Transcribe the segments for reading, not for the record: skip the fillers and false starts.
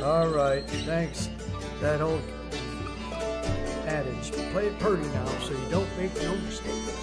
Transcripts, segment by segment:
All right, thanks. That old adage. Play it purty now so you don't make no mistakes.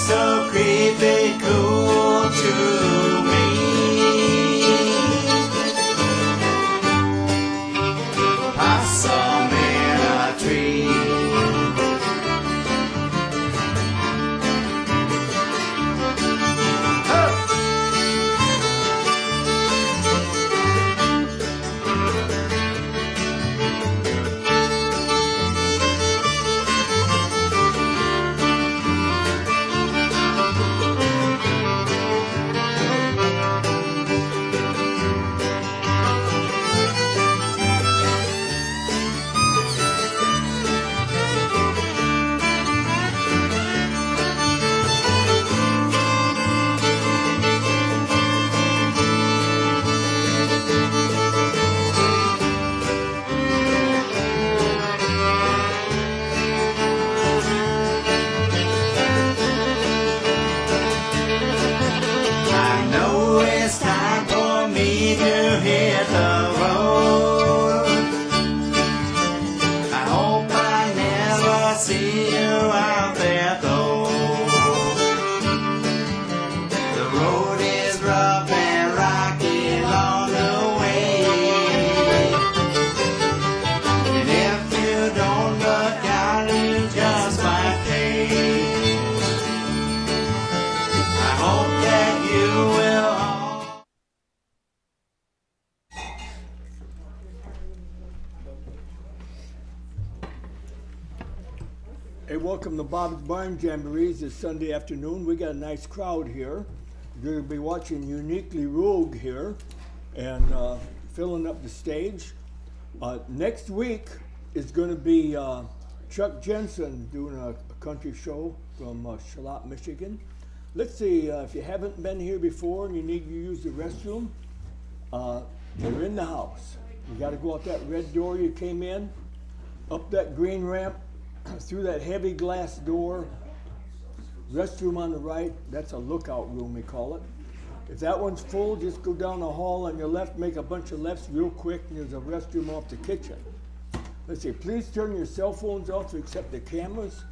so creepy cool to me. Possum in a tree. Welcome to Bob's Barn Jamborees this Sunday afternoon. We got a nice crowd here. You're going to be watching Uniquely Rogue here and filling up the stage. Next week is going to be Chuck Jensen doing a country show from Charlotte, Michigan. Let's see, if you haven't been here before and you need to use the restroom, they're in the house. You got to go out that red door you came in, up that green ramp, through that heavy glass door, restroom on the right. That's a lookout room, we call it. If that one's full, just go down the hall on your left, make a bunch of lefts real quick, and there's a restroom off the kitchen. Let's see, please turn your cell phones off except the cameras.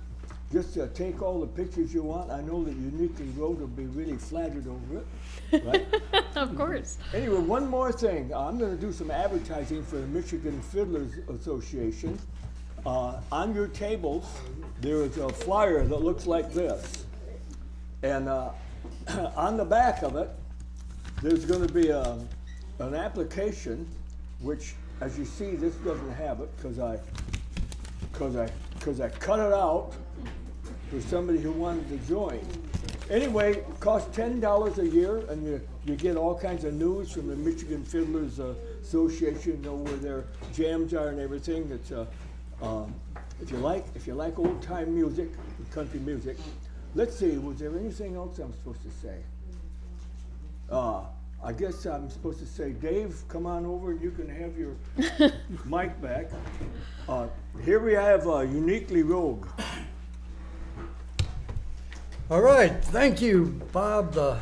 Just take all the pictures you want. I know that Uniquely Rogue will be really flattered over it, right? Of course. Anyway, one more thing. I'm going to do some advertising for the Michigan Fiddlers Association. On your tables, there is a flyer that looks like this. And on the back of it, there's going to be an application, which, as you see, this doesn't have it because I cut it out for somebody who wanted to join. Anyway, it costs $10 a year, and you get all kinds of news from the Michigan Fiddlers Association, know where their jams are and everything. It's if you like old time music, country music. Let's see, was there anything else I'm supposed to say? I guess I'm supposed to say, Dave, come on over and you can have your mic back. Here we have Uniquely Rogue. All right, thank you, Bob, the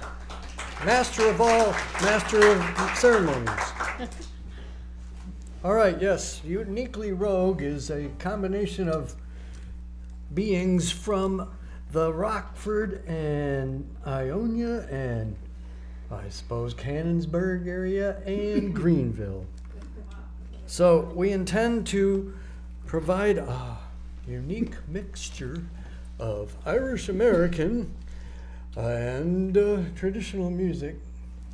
master of all, master of ceremonies. All right, yes, Uniquely Rogue is a combination of beings from the Rockford and Ionia and I suppose Cannonsburg area and Greenville. So we intend to provide a unique mixture of Irish American and traditional music,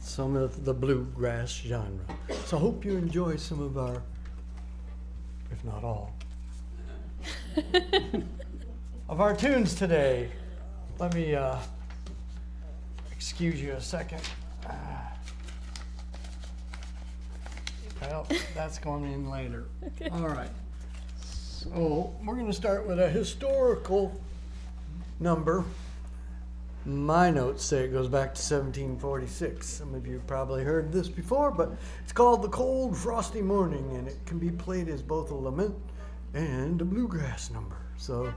some of the bluegrass genre. So I hope you enjoy some of our, if not all, of our tunes today. Let me excuse you a second. Well, that's going in later. Okay. All right. So we're going to start with a historical number. My notes say it goes back to 1746. Some of you have probably heard this before, but it's called The Cold Frosty Morning, and it can be played as both a lament and a bluegrass number. So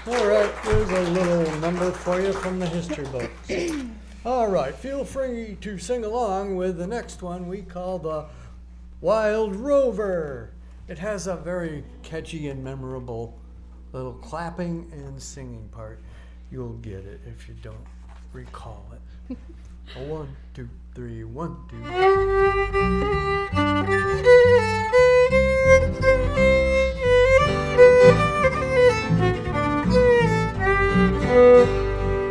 All right, here's a little number for you from the history books. All right, feel free to sing along with the next one we call the Wild Rover. It has a very catchy and memorable little clapping and singing part. You'll get it if you don't recall it. 1, 2, 3, 1, 2.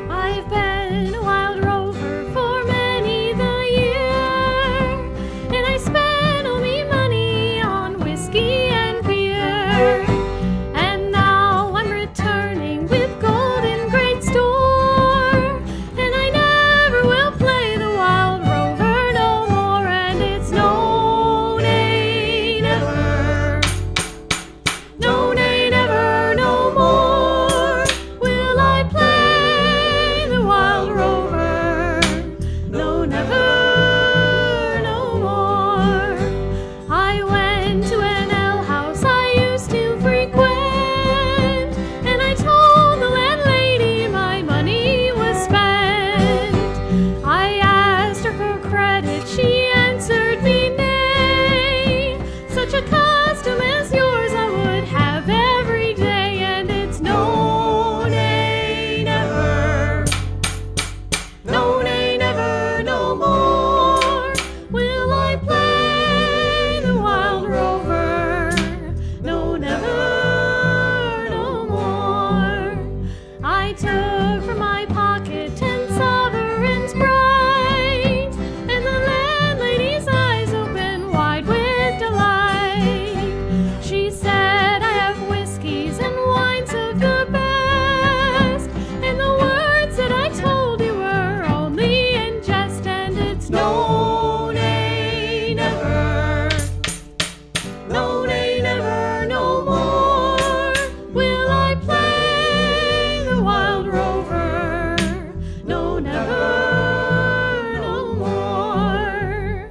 I've been a wild rover for many the year, and I spent all me money on whiskey and beer. And now I'm returning with gold in great store, and I never will play the wild rover no more. And it's no, nay, never, no, nay, never, no more will I play the wild rover. No, never, no more. I went to an alehouse I used to frequent, and I told the landlady my money was spent. I asked her for credit, she answered me nay. Such a custom as yours I would have every day, and it's no, nay, never, no, nay, never, no more will I play the wild rover. No, never, no more. I took from my pocket 10 sovereigns bright, and the landlady's eyes opened wide with delight. She said, I have whiskeys and wines of the best, and the words that I told you were only in jest. And it's no, nay, never, no, nay, never, no more will I play the wild rover. No, never, no more.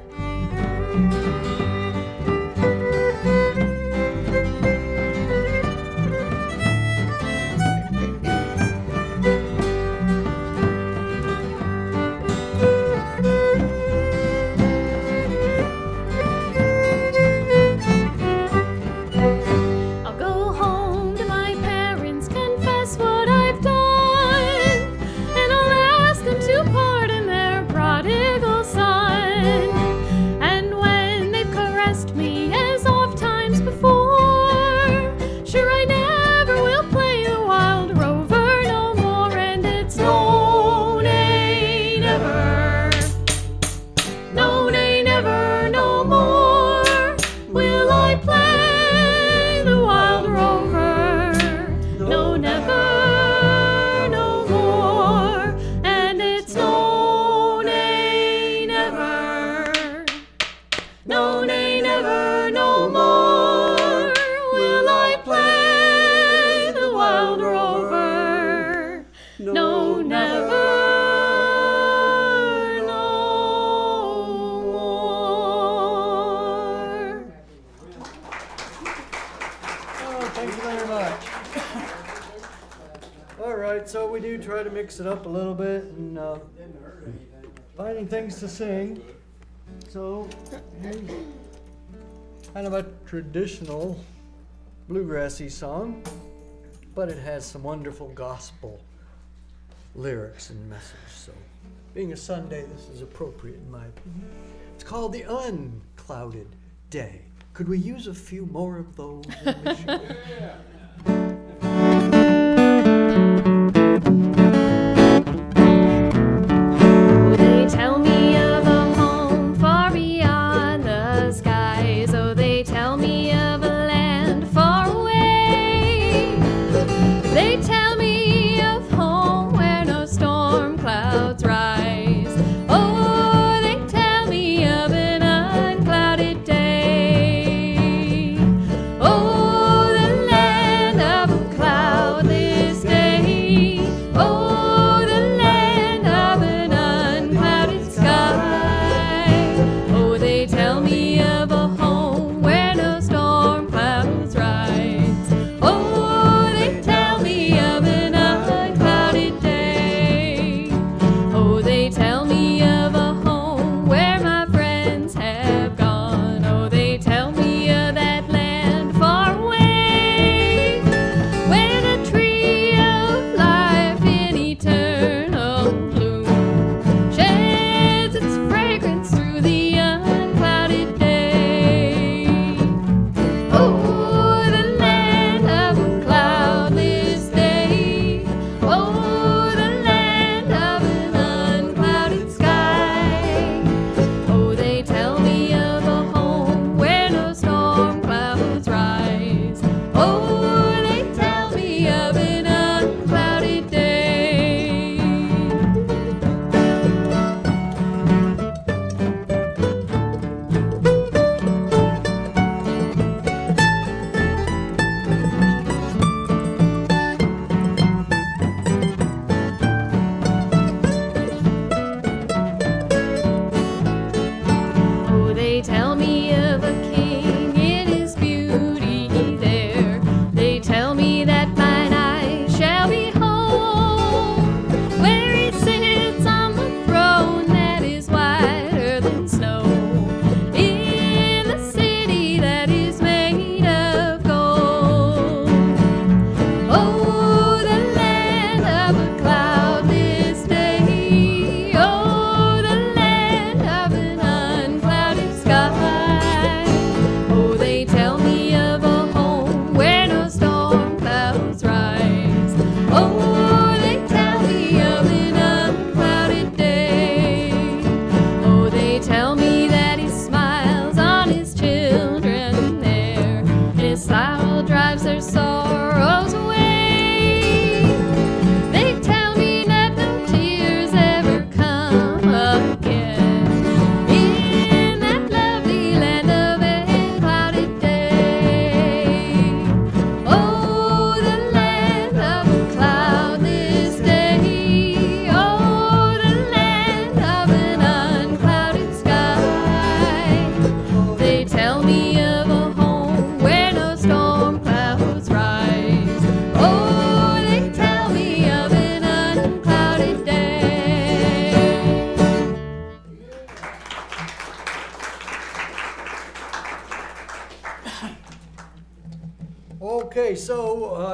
I'll go home to my parents, confess what I've done, and I'll ask them to pardon their prodigal son. And when they've caressed me as oft times before, sure I never will play the wild rover no more. And it's no, nay, never, no, nay, never, no more will I play the wild rover. No, never, no more. And it's no, nay, never, no, nay, never, no more will I play the wild rover. No, never, no more. Oh, thank you very much. All right, so we do try to mix it up a little bit and finding things to sing. So here's kind of a traditional bluegrassy song, but it has some wonderful gospel lyrics and message. So being a Sunday, this is appropriate in my opinion. It's called The Unclouded Day. Could we use a few more of those in Michigan? Oh, they tell me of a home far beyond the skies. Oh, they tell me of a land far away. They tell me of home where no storm clouds rise. Oh, they tell me of an unclouded day. Oh, the land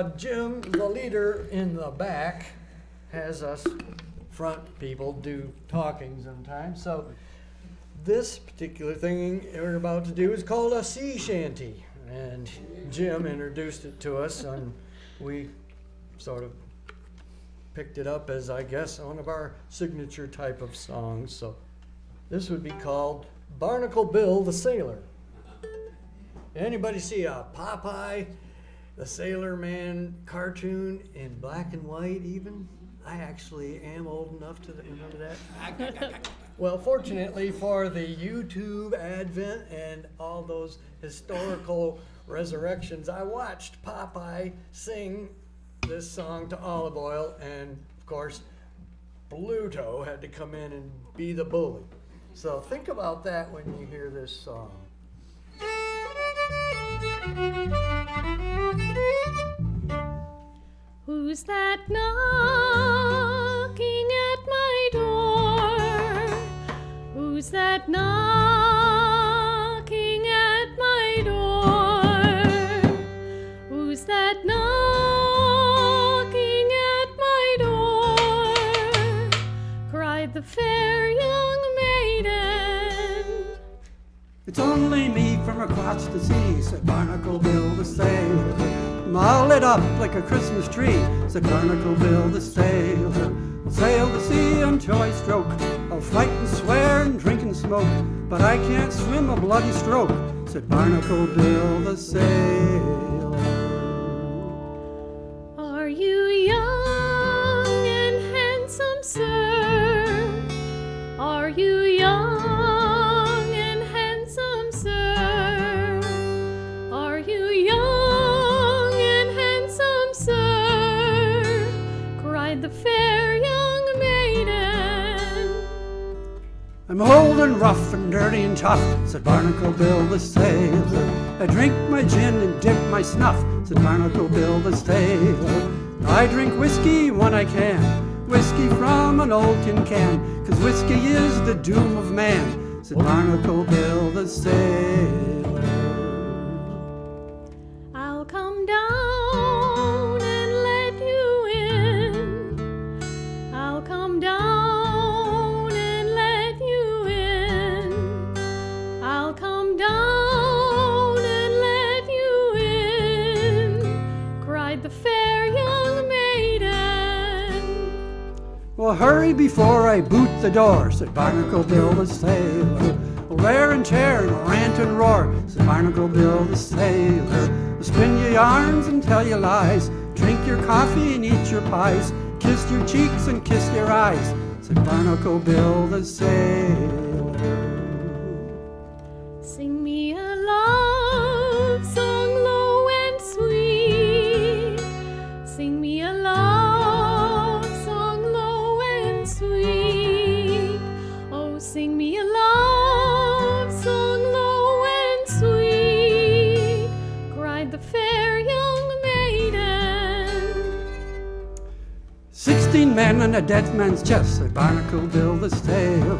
Jim, the leader in the back, has us front people do talking sometimes. So this particular thing we're about to do is called a sea shanty. And Jim introduced it to us, and we sort of picked it up as, I guess, one of our signature type of songs. So this would be called Barnacle Bill the Sailor. Anybody see a Popeye the Sailor Man cartoon in black and white even? I actually am old enough to remember that. Well, fortunately for the YouTube advent and all those historical resurrections, I watched Popeye sing this song to Olive Oil, and of course Pluto had to come in and be the bully. So think about that when you hear this song. Who's that knocking at my door? Who's that knocking at my door? Who's that knocking at my door? Cried the fair young maiden. It's only me from across the sea, said Barnacle Bill the Sailor. I'm all lit up like a Christmas tree, said Barnacle Bill the Sailor. I'll sail the sea until I stroke. I'll fight and swear and drink and smoke, but I can't swim a bloody stroke, said Barnacle Bill the Sailor. Are you young and handsome, sir? Are you young and handsome, sir? Are you young and handsome, sir? Cried the fair young maiden. I'm old and rough and dirty and tough, said Barnacle Bill the Sailor. I drink my gin and dip my snuff, said Barnacle Bill the Sailor. I drink whiskey when I can, whiskey from an old tin can, 'cause whiskey is the doom of man, said Barnacle Bill the Sailor. I'll come down and let you in. I'll come down and let you in. I'll come down and let you in, cried the fair young maiden. Well, hurry before I boot the door, said Barnacle Bill the Sailor. Well, wear and tear and rant and roar, said Barnacle Bill the Sailor. I'll spin your yarns and tell you lies, drink your coffee and eat your pies, kiss your cheeks and kiss your eyes, said Barnacle Bill the Sailor. Sing me a love song low and sweet. Sing me a love song low and sweet. Oh, sing me a love song low and sweet, cried the fair young maiden. 16 men and a dead man's chest, said Barnacle Bill the Sailor.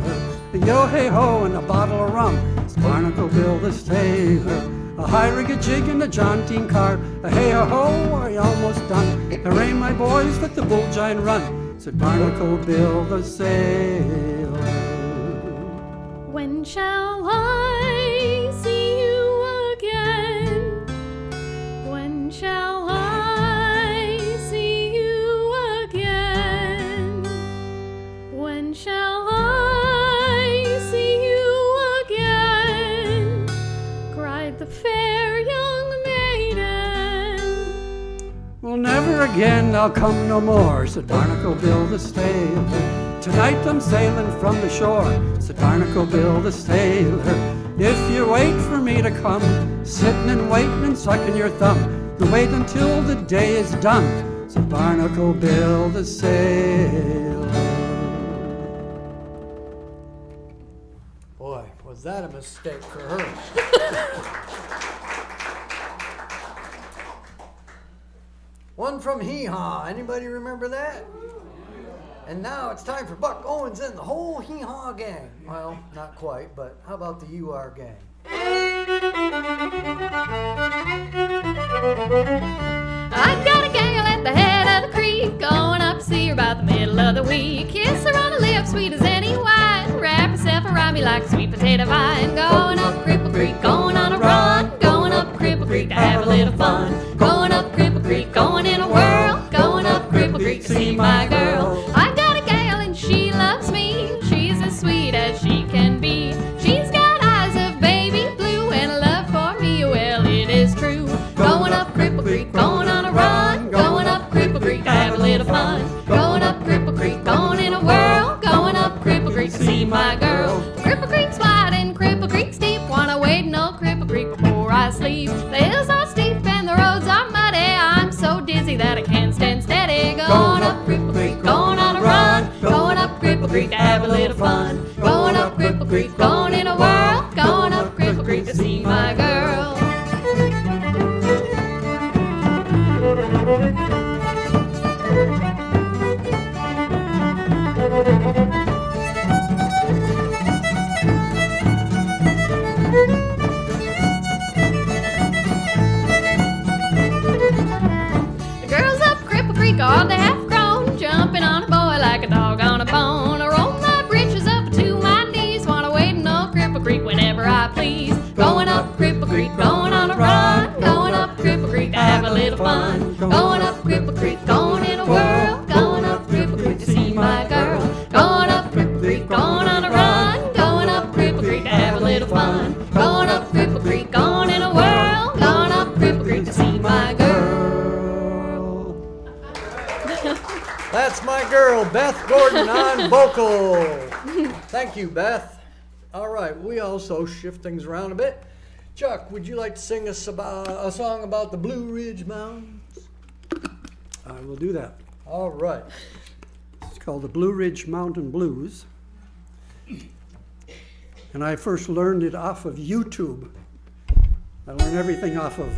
A yo-hey-ho and a bottle of rum, said Barnacle Bill the Sailor. A high-rig-a-jig and a jaunting car, a hey-ho-ho, I almost done. Hooray, my boys, let the bull giant run, said Barnacle Bill the Sailor. When shall I see you again? When shall I see you again? When shall I see you again? Cried the fair young maiden. Well, never again, I'll come no more, said Barnacle Bill the Sailor. Tonight I'm sailing from the shore, said Barnacle Bill the Sailor. If you wait for me to come, sitting and waiting and sucking your thumb, you wait until the day is done, said Barnacle Bill the Sailor. Boy, was that a mistake for her. One from Hee Haw. Anybody remember that? And now it's time for Buck Owens and the whole Hee Haw gang. Well, not quite, but how about the UR gang? I gotta at the head of the creek, going up to see her about the middle of the week. Kiss her on the lips, sweet as any wine, wrap herself around me like a sweet potato vine. Going up Cripple Creek, going on a run, going up Cripple Creek to have a little fun. Going up Cripple Creek, going in a whirl, going up Cripple Creek to see my girl. I got a gal and she loves me, she's as sweet as she can be. She's got eyes of baby blue and a love for me, well it is true. Going up Cripple Creek, going on a run, going up Cripple Creek to have a little fun. Going up Cripple Creek, going in a whirl, going up Cripple Creek to see my girl. Cripple Creek's wide and Cripple Creek's deep, wanna wade in old Cripple Creek before I sleep. The hills are steep and the roads are muddy, I'm so dizzy that I can't stand steady. Going up Cripple Creek, going on a run, going up Cripple Creek to have a little fun. Going up Cripple Creek, going in a whirl, going up Cripple Creek to see my girl. The girls up Cripple Creek all they half grown, jumping on a boy like a dog on a bone. I roll my britches up to my knees, wanna wade in old Cripple Creek whenever I please. Going up Cripple Creek, going on a run, going up Cripple Creek to have a little fun. Going up Cripple Creek, going in a whirl, going up Cripple Creek to see my girl. Going up Cripple Creek, going on a run, going up Cripple Creek to have a little fun. Going up Cripple Creek, going in a whirl, going up Cripple Creek to see my girl. That's my girl, Beth Jordan on vocal. Thank you, Beth. All right, we also shift things around a bit. Chuck, would you like to sing us about a song about the Blue Ridge Mountains? I will do that. All right. It's called the Blue Ridge Mountain Blues. And I first learned it off of YouTube. I learn everything off of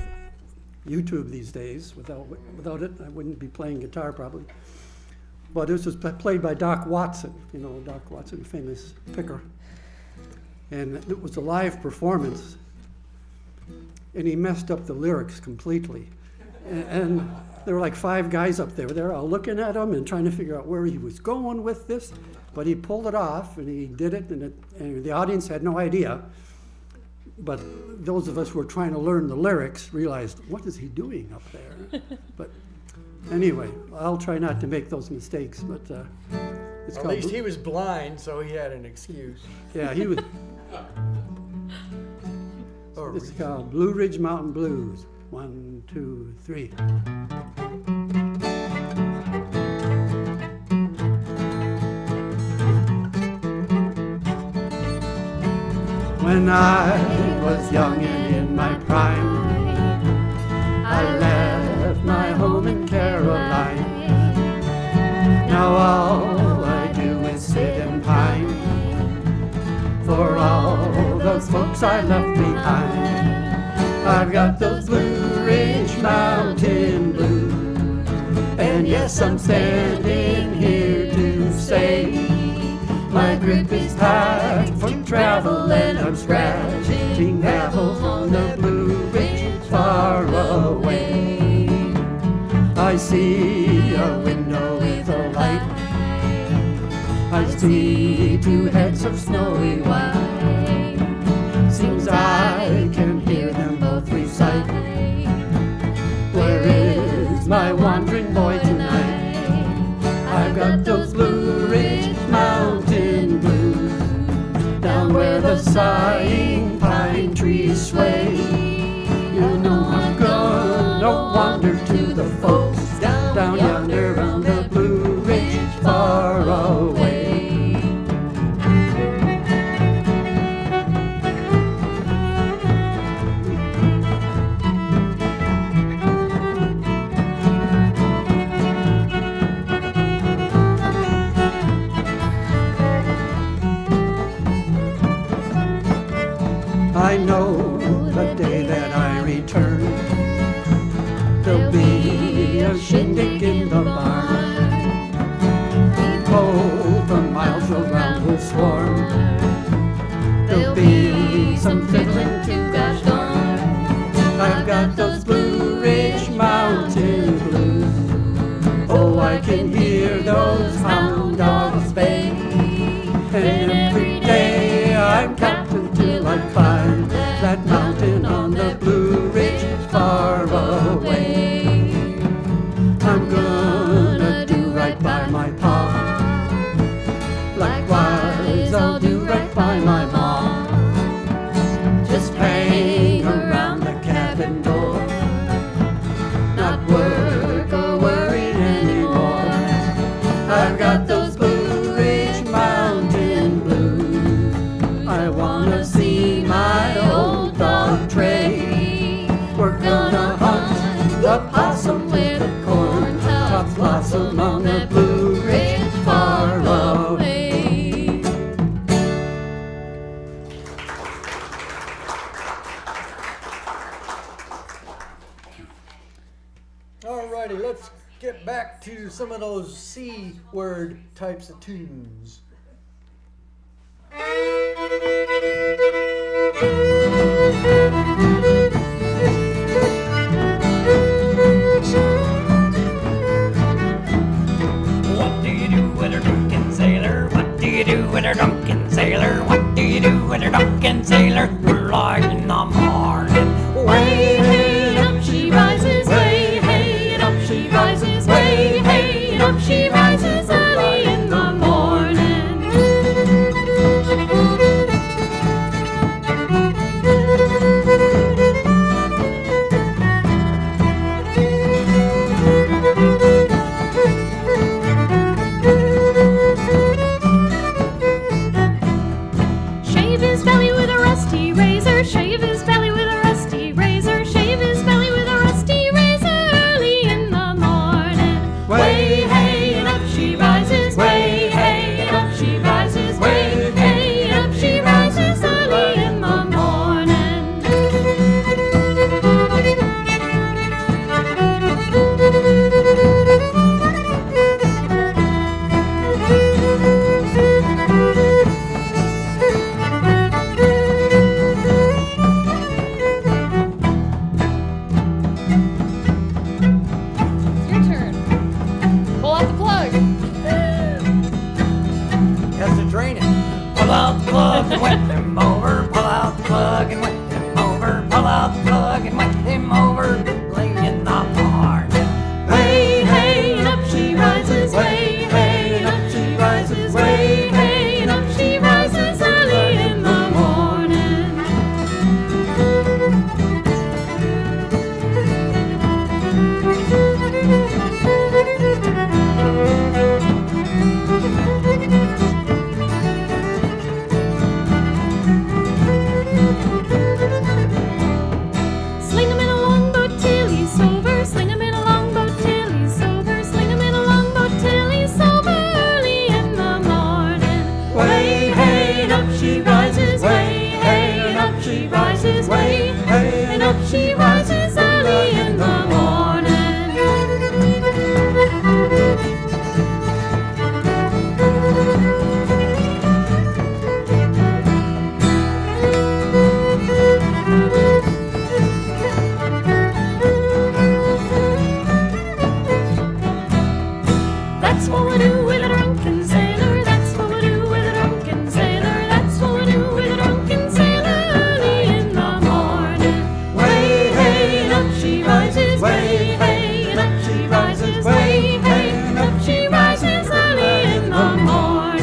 YouTube these days. Without it, I wouldn't be playing guitar probably. But this was played by Doc Watson, you know, Doc Watson, famous picker. And it was a live performance. And he messed up the lyrics completely. And there were like 5 guys up there. They're all looking at him and trying to figure out where he was going with this. But he pulled it off, and he did it, and the audience had no idea. But those of us who were trying to learn the lyrics realized, what is he doing up there? But anyway, I'll try not to make those mistakes. But it's At called least he was blind, so he had an excuse. yeah, he was. Or It's called Blue Ridge Mountain Blues. 1, 2, 3. When I was young and in my prime, I left my home in Caroline. Now all I do is sit and pine for all those folks I left behind. I've got those Blue Ridge Mountain blues, and yes, I'm standing here to say my grip is packed for travel, and I'm scratching apples on the Blue Ridge far away. I see a window with a light, I see 2 heads of snowy white. Seems I can hear them both recite, where is my wandering boy tonight? I've got those Blue Ridge Mountain blues, down where the sighing pine trees sway. You know I'm gonna wander to the folks down yonder on the Blue Ridge far away. I know the day that I return, there'll be a shindig in the barn. Oh, the miles around will swarm, there'll be some fiddling to gosh darn. I've got those Blue Ridge Mountain blues, I can hear those hound dogs bay. And every day I'm counting till I climb that mountain on the Blue Ridge far away. I'm gonna do right by my pa. Likewise I'll do right by my mom. Just hang around the cabin door, not work or worry anymore. I've got those Blue Ridge Mountain blues. I wanna see my old dog Trey. We're gonna hunt the possum where the corn tops blossom on the Blue Ridge far away. Alrighty, let's get back to some of those C word types of tunes. What do you do with a drunken sailor? What do you do with a drunken sailor? What do you do with a drunken sailor? Early in the morning. Way, hey, and up she rises. Way, hey, and up she rises. Way, hey, and up she rises early in the morning. Shave his belly with a rusty razor. Shave his belly with a rusty razor. Shave his belly with a rusty razor early in the morning. Way, hey, and up she rises. Way, hey, and up she rises. Way, hey, and up she rises early in the morning. Your turn. Pull out the plug. Has to drain it. Pull out the plug and wet him over. Pull out the plug and wet him over. Pull out the plug and wet him over. Late in the morning. Way, hey, and up she rises. Way, hey, and up she rises. Way, hey, and up she rises early in the morning. Sling him in a longboat till he's sober. Sling him in a longboat till he's sober. Sling him in a longboat till he's sober early in the morning. Way, hey, and up she rises. Way, hey, and up she rises. Way, hey, and up she rises early in the morning. That's what we do with a drunken sailor. That's what we do with a drunken sailor. That's what we do with a drunken sailor early in the morning. Way, hey, and up she rises. Way, hey, and up she rises. Way, hey, and up she rises early in the morning.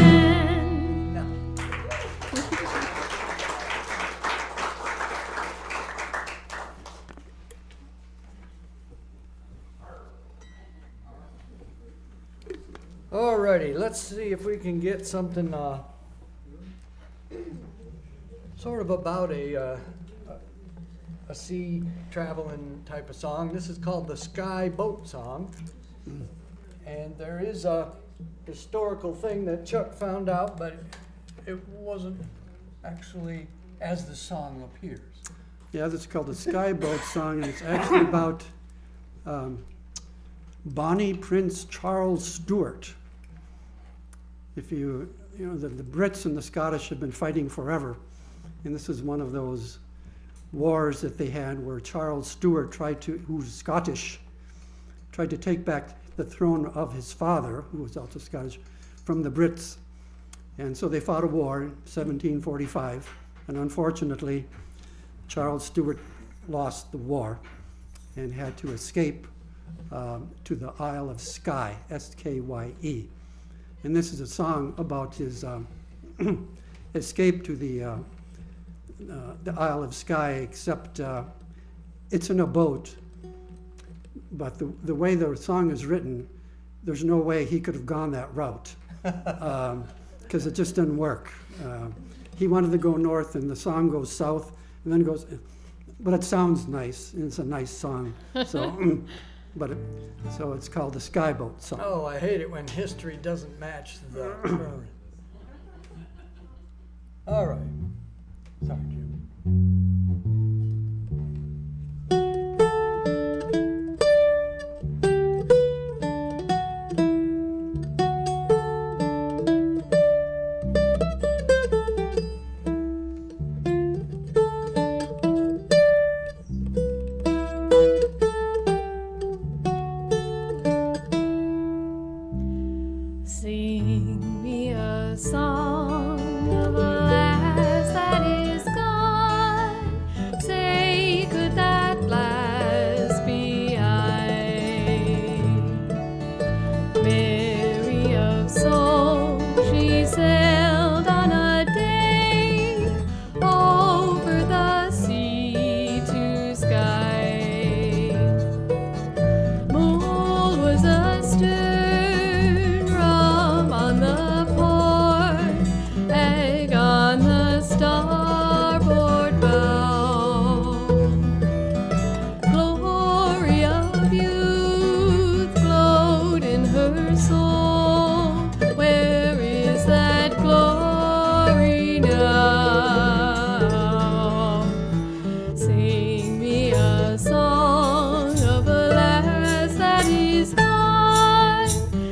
Alrighty, let's see if we can get something sort of about a sea traveling type of song. This is called the Sky Boat Song. And there is a historical thing that Chuck found out, but it wasn't actually as the song appears. Yeah, that's called the Sky Boat Song, and it's actually about Bonnie Prince Charles Stuart. If you know, the Brits and the Scottish have been fighting forever, and this is one of those wars that they had where Charles Stuart who's Scottish, tried to take back the throne of his father, who was also Scottish, from the Brits. And so they fought a war in 1745, and unfortunately, Charles Stuart lost the war and had to escape to the Isle of Skye, S-K-Y-E. And this is a song about his escape to the Isle of Skye, except it's in a boat. But the way the song is written, there's no way he could have gone that route, because it just didn't work. He wanted to go north, and the song goes south, and then goes, but it sounds nice, and it's a nice song. So, so it's called the Skyboat song. Oh, I hate it when history doesn't match the current. All right. Sorry, Jim. Sing me a song of a lass that is gone. Say, could that lass be I? Mary of soul, she sailed on a day over the sea to Skye. Mould was astir on the port, egg on the starboard bow. Glory of youth glowed in her soul. Where is that glory now? Sing me a song of a lass that is gone.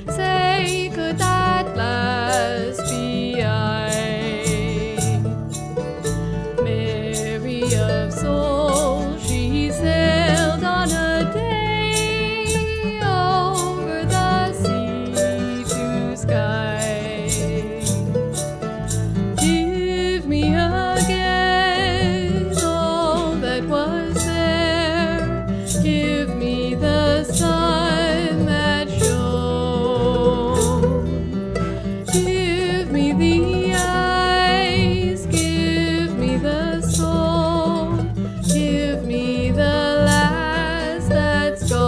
Say, could that lass be I? Mary of soul, she sailed on a day over the sea to Skye. Give me again all that was there. Give me the sun that shone. Give me the eyes, give me the soul, give me the lass that's gone.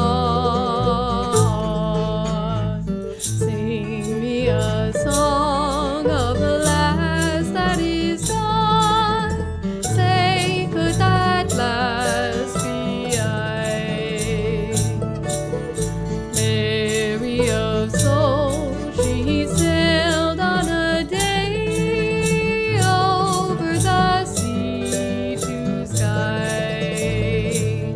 Sing me a song of a lass that is gone. Say, could that lass be I? Mary of soul, she sailed on a day over the sea to Skye.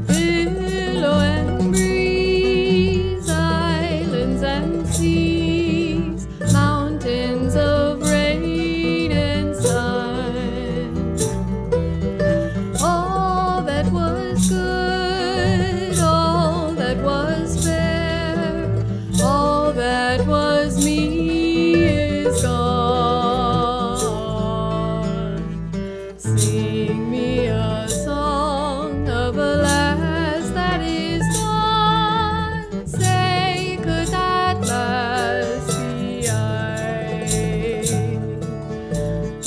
Billow and breeze, islands and seas, mountains of rain and sun. All that was good, all that was fair, all that was me is gone. Sing me a song of a lass that is gone. Say, could that lass be I?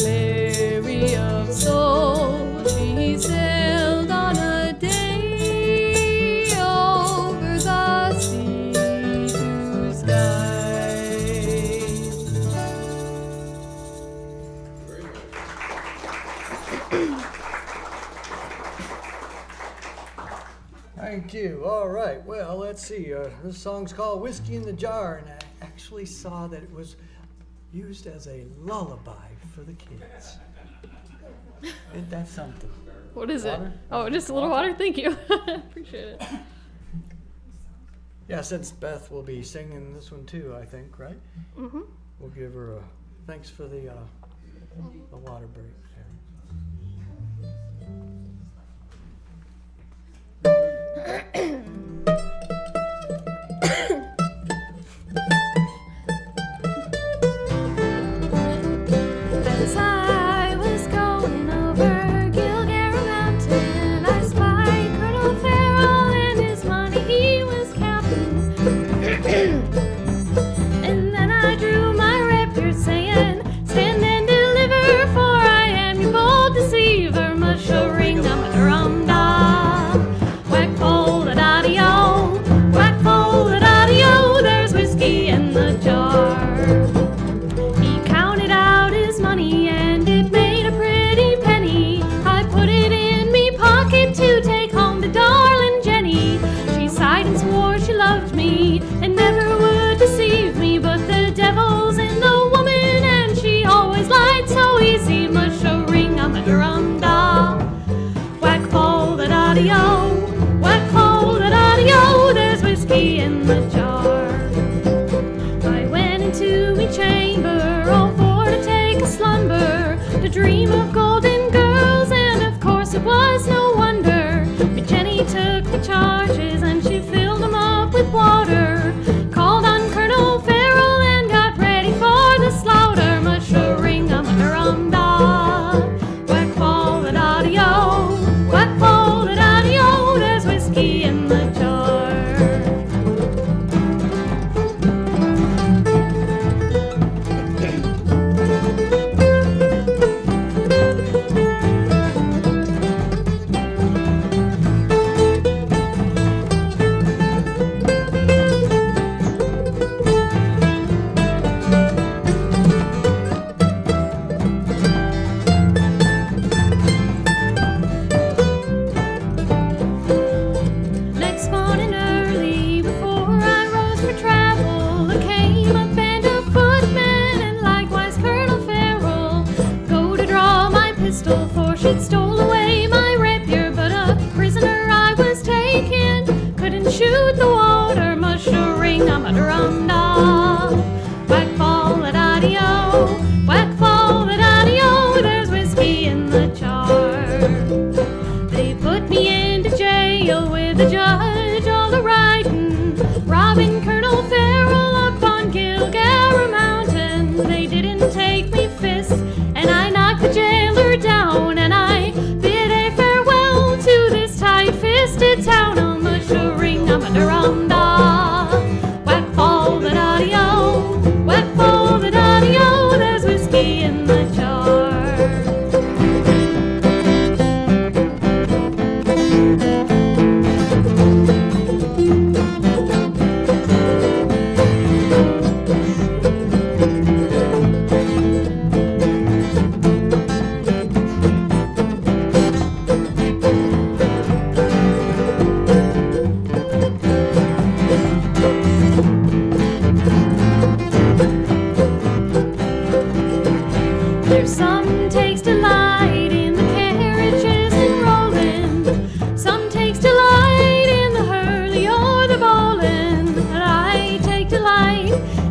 Mary of soul, she sailed on a day over the sea to Skye. Thank you. All right. Well, let's see. This song's called Whiskey in the Jar, and I actually saw that it was used as a lullaby for the kids. Ain't that something? What is Water? it? Oh, just a little water? Thank you. Appreciate it. Yeah, since Beth will be singing this one too, I think, right? Mm-hmm. We'll give her a thanks for the water break there.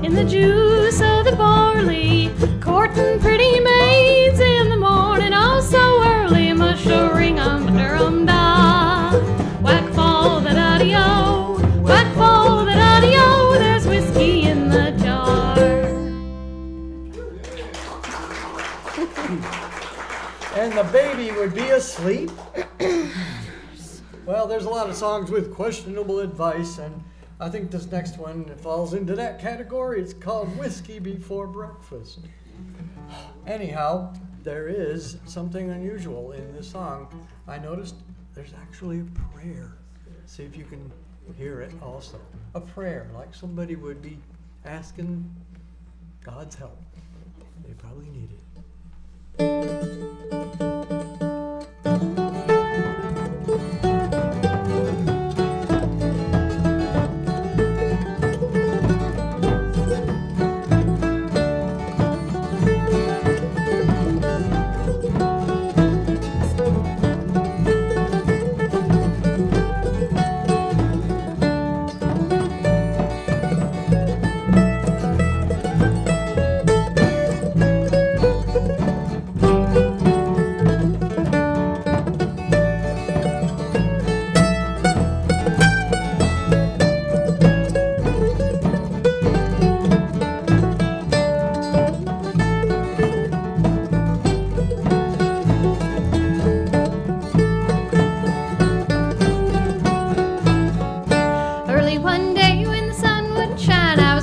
in the juice of the barley, courting pretty maids in the morning, oh so early, mush-a-ring da. Whack fall the daddy-o, whack fall the daddy-o, there's whiskey in the jar. And the baby would be asleep. Well, there's a lot of songs with questionable advice, and I think this next one falls into that category. It's called Whiskey Before Breakfast. Anyhow, there is something unusual in this song. I noticed there's actually a prayer. See if you can hear it also. A prayer, like somebody would be asking God's help. They probably need it.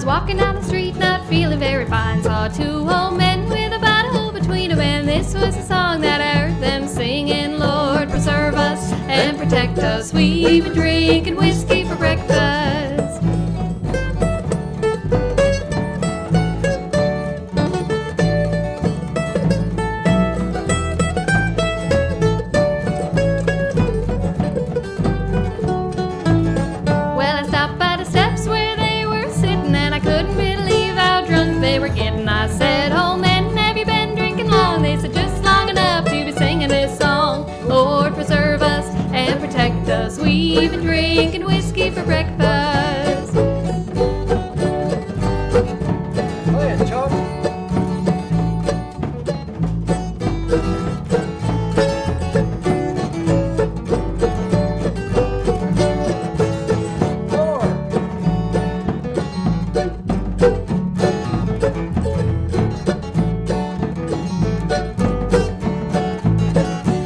Walking down the street, not feeling very fine, saw two old men with a bottle between them, and this was the song that I heard them singing. Lord, preserve us and protect us, we've been drinking whiskey for breakfast. Well, I stopped by the steps where they were sitting, and I couldn't believe how drunk they were getting. I said, "Oh man, have you been drinking long?" They said, "Just long enough to be singing this song. Lord, preserve us and protect us, we've been drinking whiskey for breakfast." Play it, Chuck.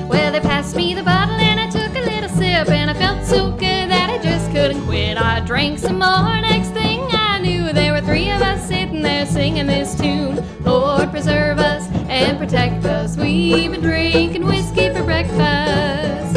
Well, they passed me the bottle and I took a little sip, and I felt so good that I just couldn't quit. I drank some more, next thing I knew there were three of us sitting there singing this tune. Lord, preserve us and protect us, we've been drinking whiskey for breakfast.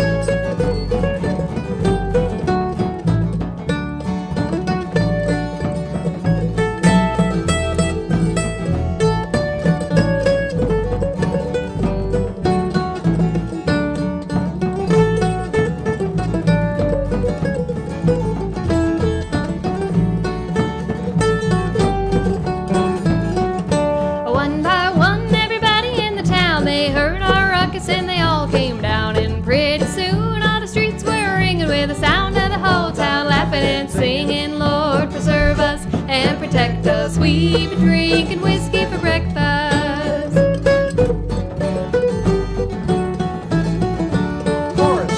One by one, everybody in the town, they heard our ruckus and they all came down. And pretty soon all the streets were ringing with the sound of the whole town laughing and singing. Lord, preserve us and protect us, we've been drinking whiskey for breakfast. Chorus.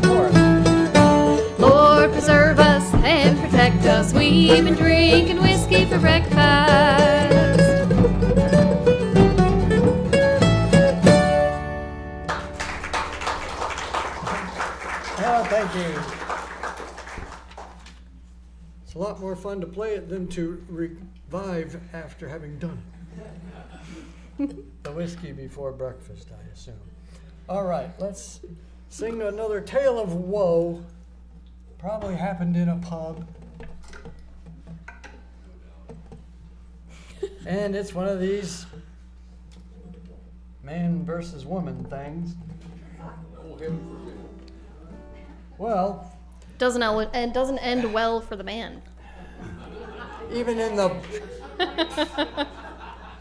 Chorus. Lord, preserve us and protect us, we've been drinking whiskey for breakfast. Oh, thank you. It's a lot more fun to play it than to revive after having done it. The whiskey before breakfast, I assume. All right, let's sing another tale of woe. Probably happened in a pub. And it's one of these man versus woman things. Well, Doesn't end well for the man. even in the,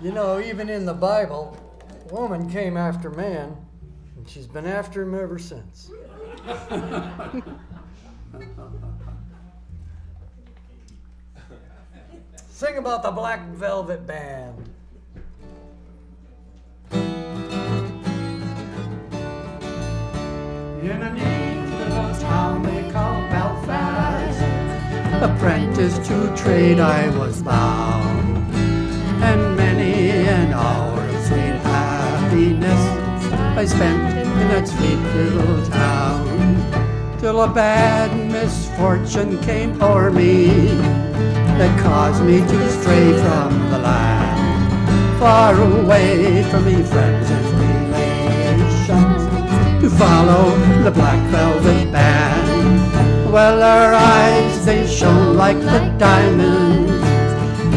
even in the Bible, woman came after man. And she's been after him ever since. Sing about the Black Velvet Band. In a neat little town they call Belfast, apprentice to trade I was bound, and many an hour of sweet happiness I spent in that sweet little town, till a bad misfortune came o'er me that caused me to stray from the land, far away from me friends and relations, to follow the Black Velvet Band. Well, her eyes, they shone like the diamonds.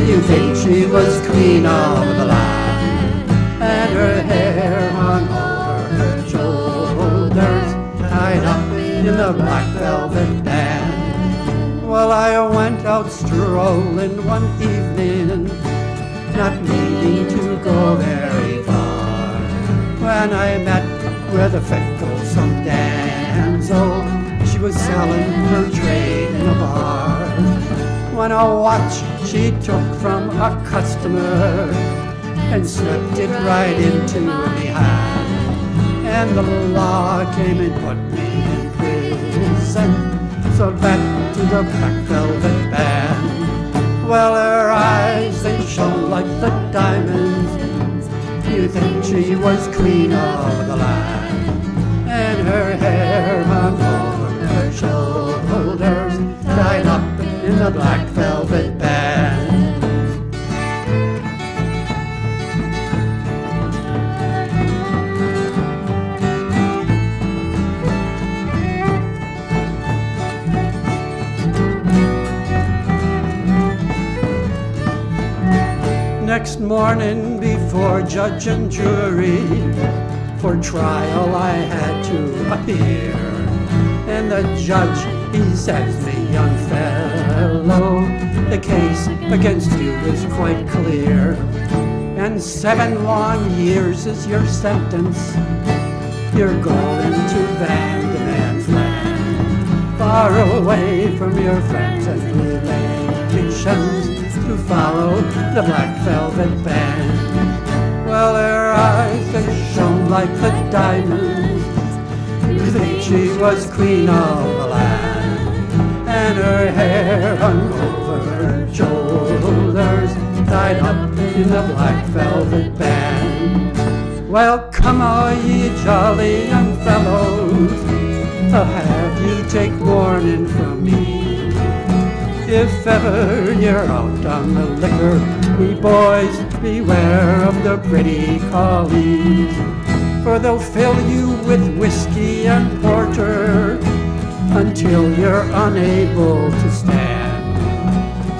You think she was queen of the land, and her hair hung over her shoulders, tied up in the Black Velvet Band. Well, I went out strolling one evening, not meaning to go very far, when I met with a fettlesome damsel. She was selling her trade in a bar, when a watch she took from a customer and slipped it right into me hand, and the law came and put me in prison. So back to the Black Velvet Band. Well, her eyes, they shone like the diamonds. You think she was queen of the land, and her hair hung over her shoulders, tied up in the Black Velvet Band. Next morning before judge and jury, for trial I had to appear, and the judge, he says to me, young fellow, the case against you is quite clear, and 7 long years is your sentence. You're going to Vandeman's land, far away from your friends and relations, to follow the Black Velvet Band. Well, her eyes, they shone like the diamonds. You think she was queen of the land, and her hair hung over her shoulders, tied up in the Black Velvet Band. Well, come all ye jolly young fellows, I'll have you take warning from me. If ever you're out on the liquor, me boys, beware of the pretty collies, for they'll fill you with whiskey and porter until you're unable to stand.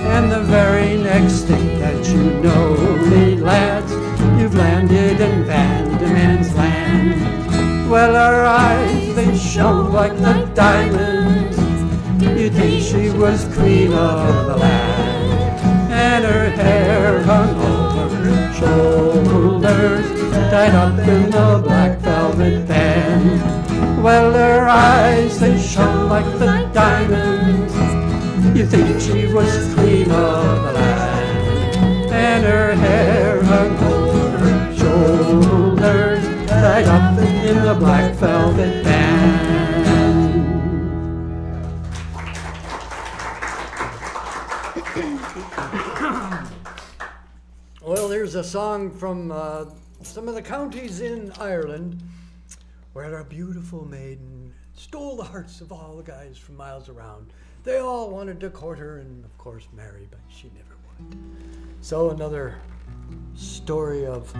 And the very next thing that you know, me lads, you've landed in Vandeman's land. Well, our eyes, they shone like the diamonds. You'd think she was queen of the land, and her hair hung over her shoulders, tied up in the Black Velvet Band. Well, her eyes, they shone like the diamonds. You'd think she was queen of the land, and her hair hung over her shoulders, tied up in the Black Velvet Band. Well, there's a song from some of the counties in Ireland where a beautiful maiden stole the hearts of all the guys from miles around. They all wanted to court her and, of course, marry, but she never would. So another story of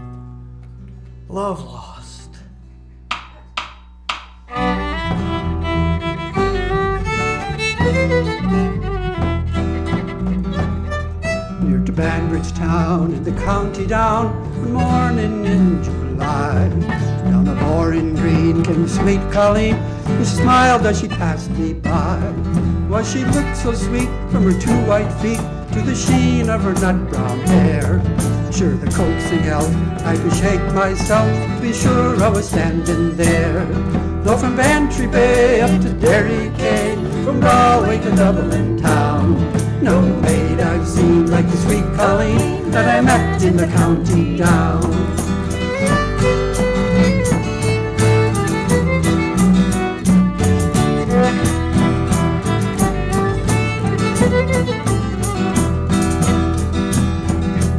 love lost. Near to Banbridge town in the county down, one morning in July, down the Boring Green came sweet Colleen, who smiled as she passed me by. Well, she looked so sweet from her 2 white feet to the sheen of her nut brown hair. Sure, the coaxing elf, I could shake myself, be sure I was standing there. Though from Bantry Bay up to Derry Quay, from Galway to Dublin town, no maid I've seen like the sweet Colleen that I met in the county down.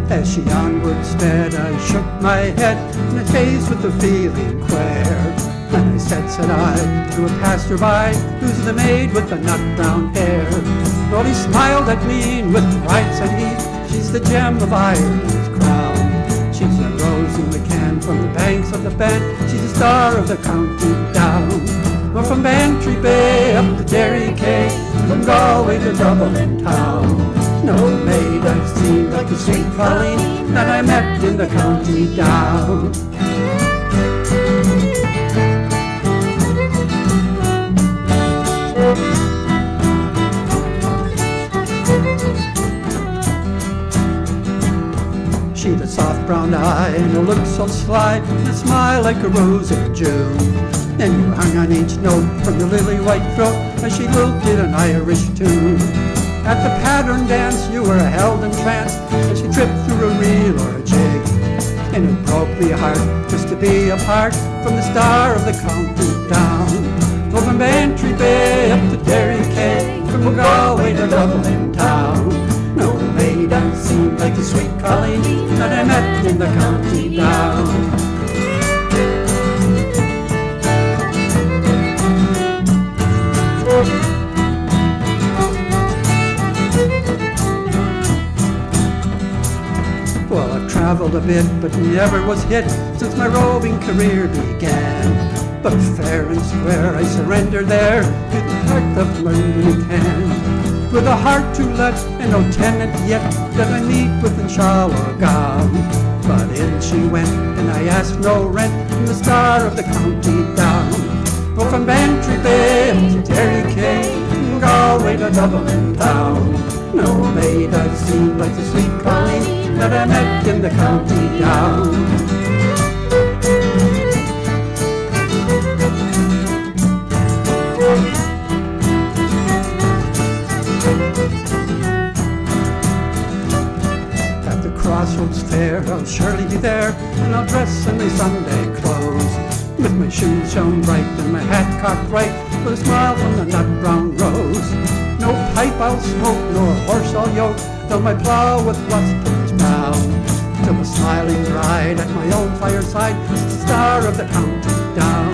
As she onward sped, I shook my head, and I faced with a feeling queer. And I said I, to a passer-by, who's the maid with the nut-brown hair? Well, he smiled at me, and with pride said he, she's the gem of Ireland's crown. She's a rose in the can from the banks of the Bann, she's the star of the county down. Well, from Bantry Bay up to Derry Quay, from Galway to Dublin town, no maid I've seen like the sweet Colleen that I met in the county down. She'd a soft brown eye and a look so sly, and a smile like a rose of June. And you hung on each note from your lily white throat as she lilted an Irish tune. At the pattern dance you were held in trance as she tripped through a reel or a jig. And it broke me heart just to be apart from the star of the county down. Oh, from Bantry Bay up to Derry Quay, from Galway to Dublin town, no maid I've seen like the sweet Colleen that I met in the county down. Well, I've traveled a bit, but never was hit since my roving career began. But fair and square I surrender there to the heart of London can. With a heart to let and no tenant yet that I meet with in Shallow-Gown. But in she went, and I asked no rent from the star of the county down. Well, from Bantry Bay to Derry Quay, from Galway to Dublin town, no maid I've seen like the sweet Colleen that I met in the county down. At the Crossroads Fair I'll surely be there, and I'll dress in my Sunday clothes, with my shoes shone bright and my hat cocked right, with a smile from the nut brown rose. No pipe I'll smoke, nor horse I'll yoke, though my plough with rust turns brown, till the smiling bride at my own fireside is the star of the county down.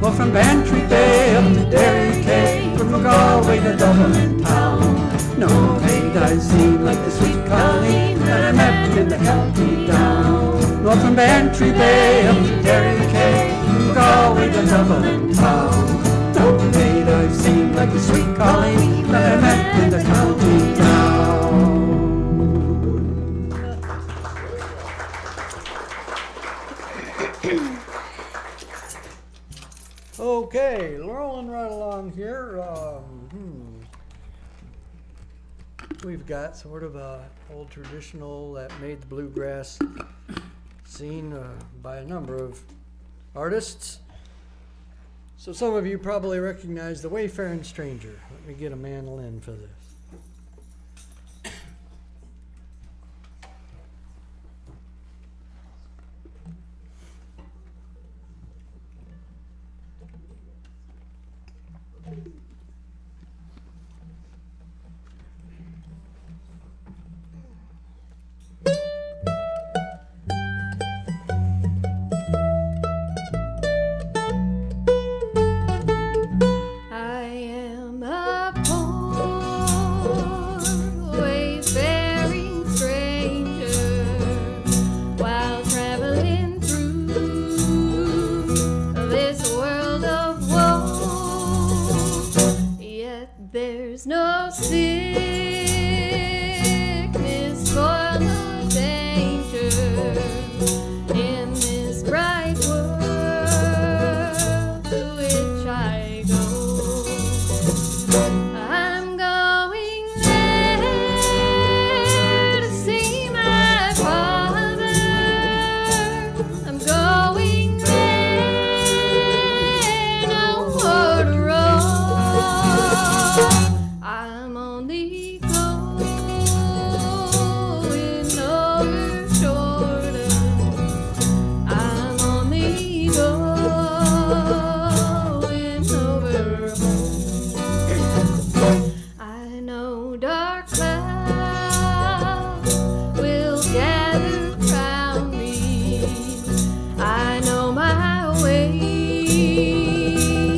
Well, from Bantry Bay up to Derry Quay, from Galway to Dublin town, no maid I've seen like the sweet Colleen that I met in the county down. Well, from Bantry Bay up to Derry Quay, from Galway to Dublin town, no maid I've seen like the sweet Colleen that I met in the county down. Okay, rolling right along here. We've got sort of a old traditional that made the bluegrass scene by a number of artists. So some of you probably recognize the Wayfaring Stranger. Let me get a mandolin for this. I am a poor wayfaring stranger while traveling through this world of woe. Yet there's no sickness, spoil, nor danger in this bright world to which I go. I'm going there home. I know dark clouds will gather round me. I know my way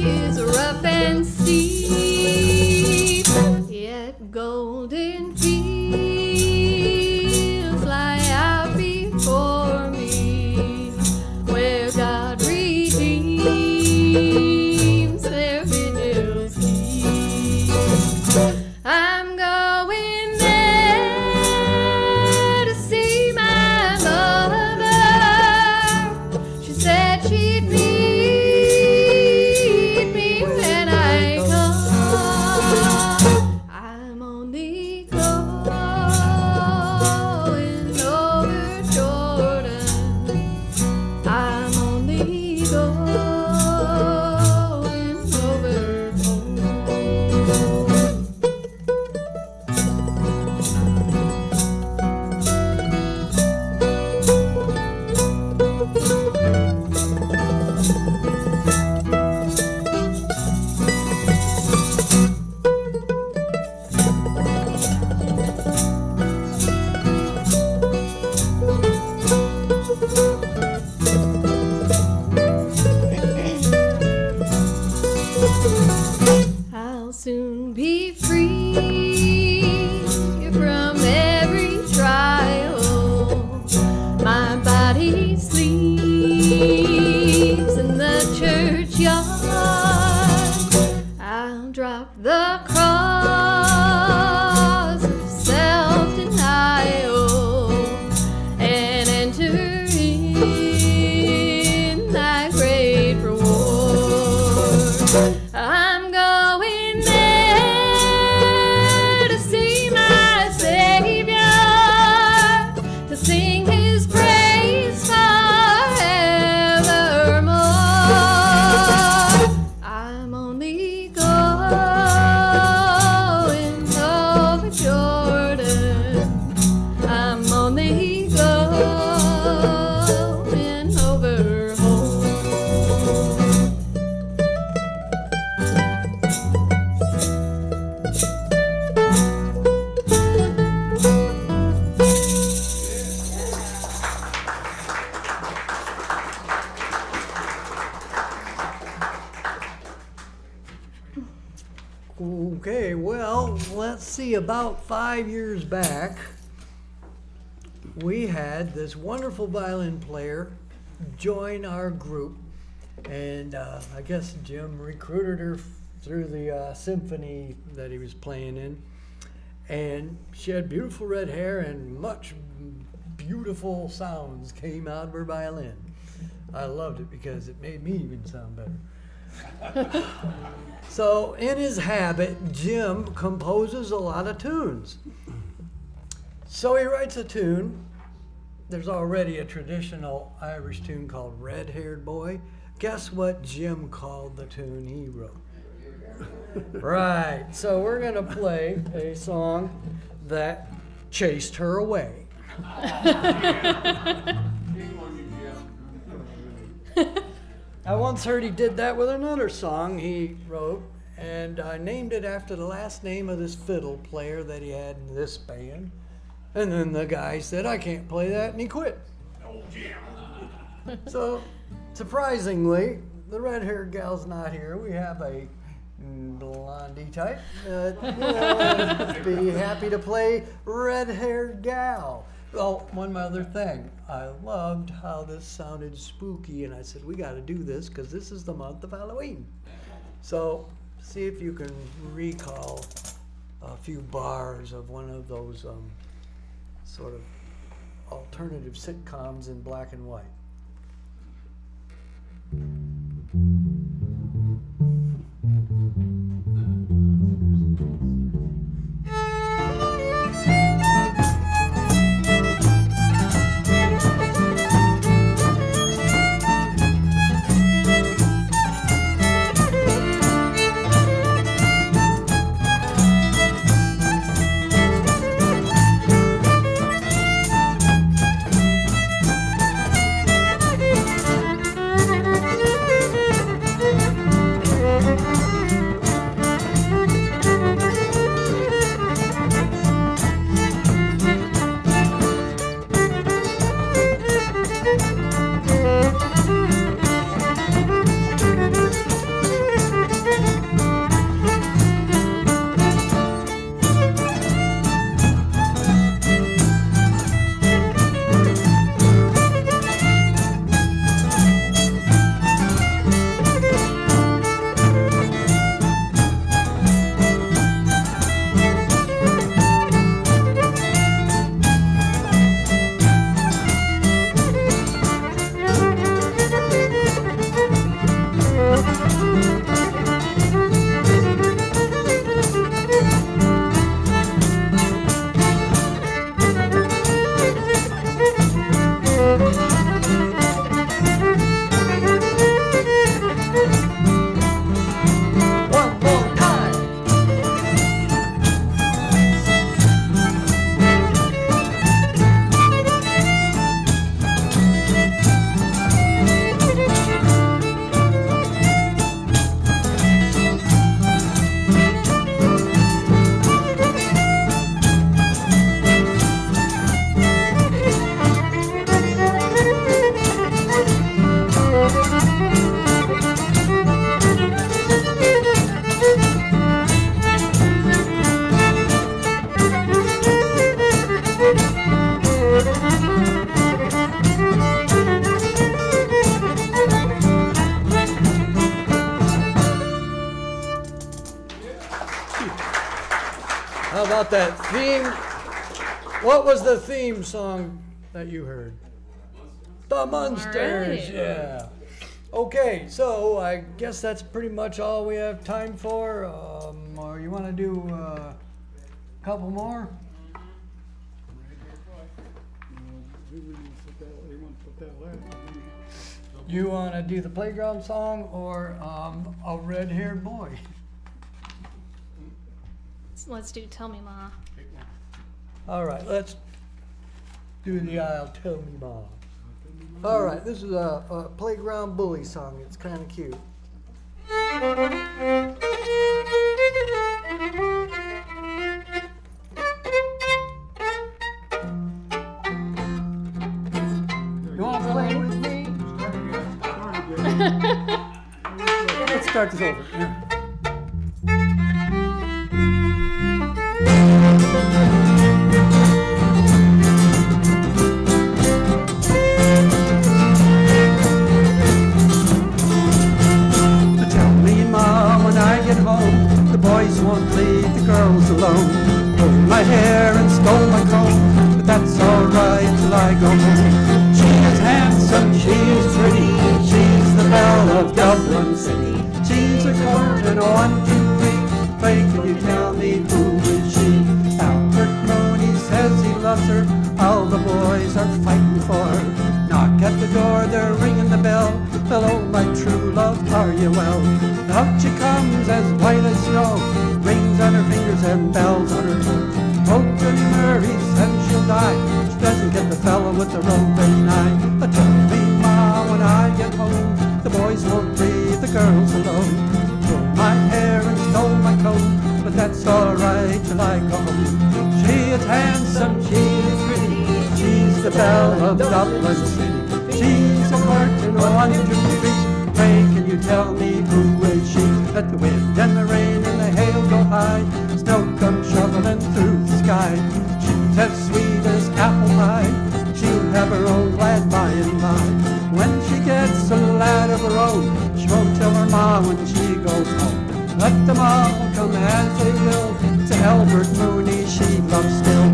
is rough and steep, yet golden fields lie out before me, where God redeems their vigils keep. I'm going there to see my mother. She said she'd meet me when I come. I'm only going over Jordan. I'm only going over home. I'll soon be free from every trial. My body sleeps in the churchyard. I'll drop the cross of self-denial and enter in thy great reward. I'm going there to see my Savior, to sing his praise forevermore. I'm only going over Jordan. I'm only going over home. Okay, well, let's see, about 5 years back, we had this wonderful violin player join our group, and I guess Jim recruited her through the symphony that he was playing in, and she had beautiful red hair and much beautiful sounds came out of her violin. I loved it because it made me even sound better. So in his habit, Jim composes a lot of tunes. So he writes a tune. There's already a traditional Irish tune called Red Haired Boy. Guess what Jim called the tune he wrote? Right, so we're gonna play a song that chased her away. I once heard he did that with another song he wrote, and I named it after the last name of this fiddle player that he had in this band. And then the guy said, I can't play that, and he quit. So, surprisingly, the red-haired gal's not here. We have a blondie type that will be happy to play red-haired gal. Well, one other thing. I loved how this sounded spooky, and I said, we got to do this because this is the month of Halloween. So, see if you can recall a few bars of one of those sort of alternative sitcoms in black and white. How about that theme? What was the theme song that you heard? The Munsters, right. yeah. Okay, so I guess that's pretty much all we have time for. Or you want to do a couple more? You want to do the playground song or a red-haired boy? Let's do Tell Me Ma. All right, let's do the I'll Tell Me Ma. All right, this is a playground bully song. It's kind of cute. You want to play with me? Let's start this over. Yeah. Tell me, Mom, when I get home, the boys won't leave the girls alone. Pulled my hair and stole my comb, but that's alright till I go home. She is handsome, she is pretty, she's the belle of Dublin City. She's a court and a 1, 2, 3. Pray, can you tell me who is she? Albert Mooney says he loves her, all the boys are fighting for her. Knock at the door, they're ringing the bell. Hello, my true love, are you well? Out she comes as white as snow, rings on her fingers and bells on her toes. Old Murray says she'll die, she doesn't get the fella with the roving eye. Tell me, Ma, when I get home, the boys won't leave the girls alone. Pulled my hair and stole my coat, but that's alright till I go home. She is handsome, she is pretty, she's the belle of Dublin City. She's a curtain, 1, 2, 3. Pray, can you tell me who is she? Let the wind and the rain and the hail go high, snow comes shoveling through the sky. She's as sweet as apple pie, she'll have her own lad by and by. When she gets a lad of her own, she won't tell her ma when she goes home. Let them all come as they will, to Albert Mooney she loves still.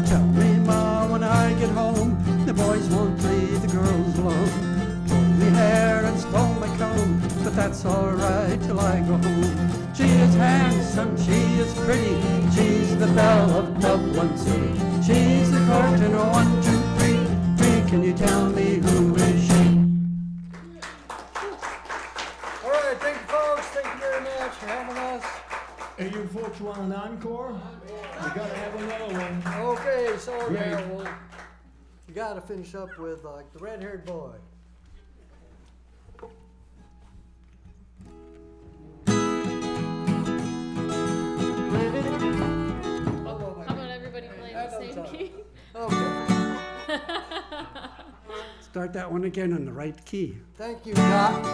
Tell me, Ma, when I get home, the boys won't leave the girls alone. Pulled me hair and stole my comb, but that's alright till I go home. She is handsome, she is pretty, she's the belle of Dublin City. She's the curtain, 1, 2, 3. Can you tell me who is she? All right, thank you, folks. Thank you very much for having us. Hey, you folks want an encore? We gotta have another one. Okay, so yeah, Great. well, you got to finish up with the red-haired boy. How about everybody playing the same key? Okay. Start that one again in the right key. Thank you, Doc.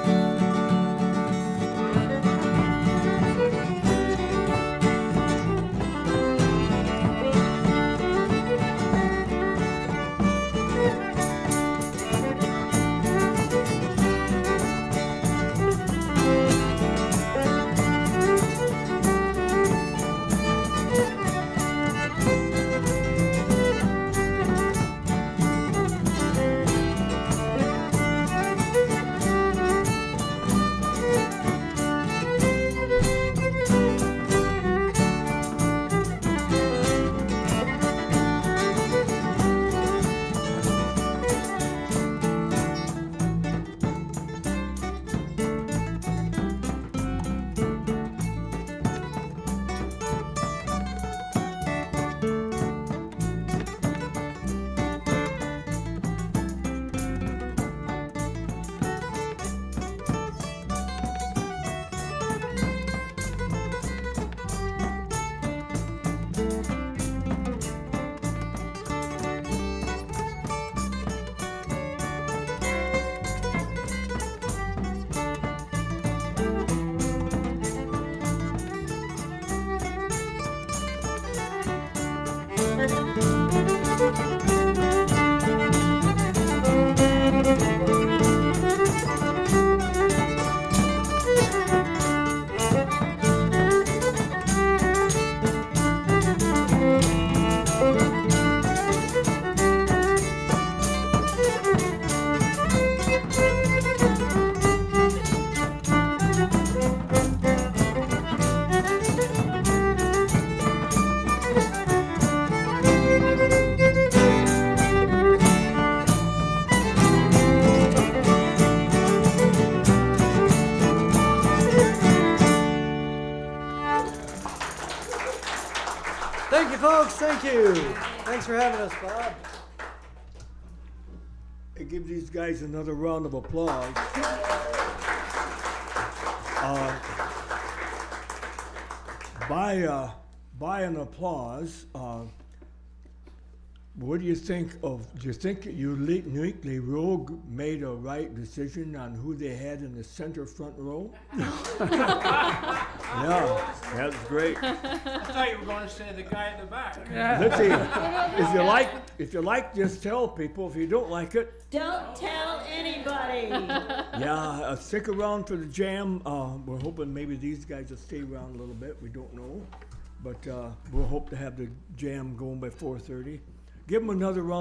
folks. Thank you. Thanks for having us, Bob. I give these guys another round of applause. By an applause, what do you think of? Do you think Uniquely Rogue made a right decision on who they had in the center front row? Yeah, that's great. I thought you were going to say the guy in the back. Let's see. If you like, just tell people. If you don't like it, Don't tell anybody. yeah, stick around for the jam. We're hoping maybe these guys will stay around a little bit. We don't know, but we'll hope to have the jam going by 4:30. Give them another round.